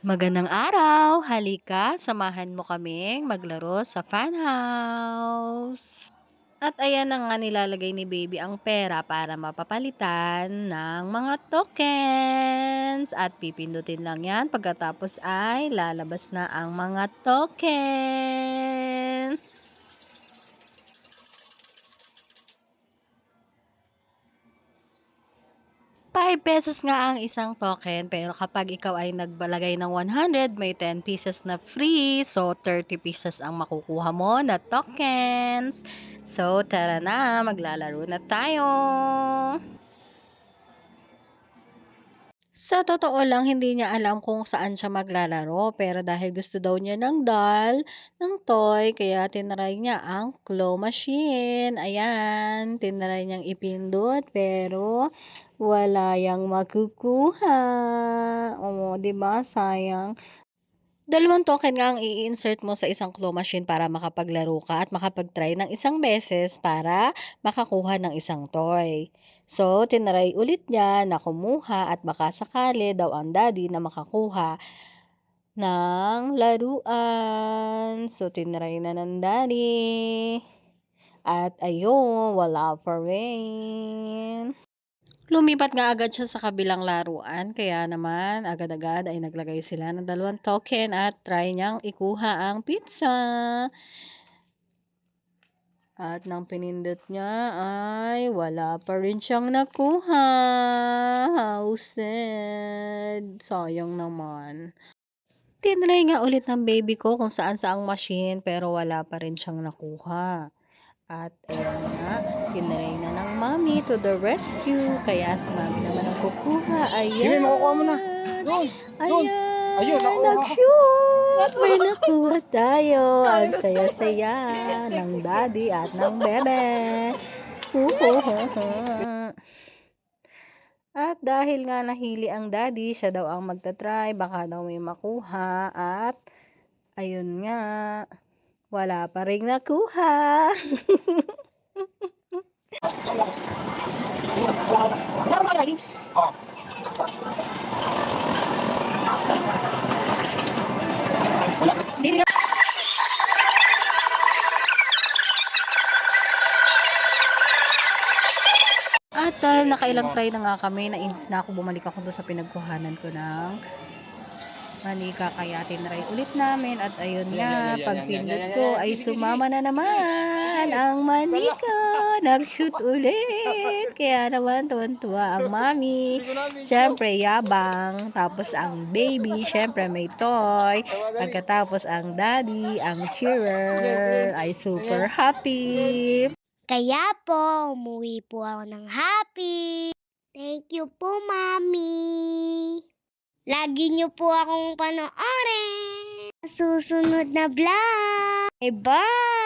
Magandang araw! Halika, samahan mo kaming maglaro sa fun house. At ayan na nga nilalagay ni baby ang pera para mapapalitan ng mga tokens. At pipindutin lang yan pagkatapos ay lalabas na ang mga token. 5 pesos nga ang isang token, pero kapag ikaw ay nagbalagay ng 100, may 10 pieces na free. So, 30 pieces ang makukuha mo na tokens. So, tara na, maglalaro na tayo. Sa totoo lang, hindi niya alam kung saan siya maglalaro, pero dahil gusto daw niya ng doll, ng toy, kaya tinry niya ang claw machine. Ayan, tinry niyang ipindot, pero wala yang makukuha. O, 'di ba? Sayang. 2 token nga ang i-insert mo sa isang claw machine para makapaglaro ka at makapag-try ng isang beses para makakuha ng isang toy. So, tinry ulit niya na kumuha at baka sakali daw ang daddy na makakuha ng laruan. So, tinry na ng daddy. At ayun, wala pa rin. Lumipat nga agad siya sa kabilang laruan, kaya naman agad-agad ay naglagay sila ng 2 token at try niyang ikuha ang pizza. At nang pinindot niya ay wala pa rin siyang nakuha. How sad. Sayang naman. Tinry nga ulit ng baby ko kung saan-saang machine pero wala pa rin siyang nakuha. At ayan nga, tinry na ng mommy to the rescue. Kaya si mommy naman ang kukuha. Sige, Ayan. makukuha mo na. Yun. Ayan. Ayun, nakuha. Nag-shoot. May nakuha tayo. Ang saya-saya ng daddy at ng bebe. Huhuhuhu. At dahil nga nahili ang daddy, siya daw ang magta-try. Baka daw may makuha. At ayun nga. Wala pa ring nakuha. At dahil nakailang try na nga kami, nainis na ako, bumalik ako doon sa pinagkuhanan ko ng manika, kaya tinry ulit namin at ayun nga, pagpindot ko ay sumama na naman ang manika, nag-shoot ulit, kaya naman tuwan-tuwa ang mommy, syempre yabang, tapos ang baby, syempre may toy, pagkatapos ang daddy, ang cheerer, ay super happy. Kaya po, umuwi po ako ng happy. Thank you po, Mami. Lagi niyo po akong panoorin. Susunod na vlog. Bye!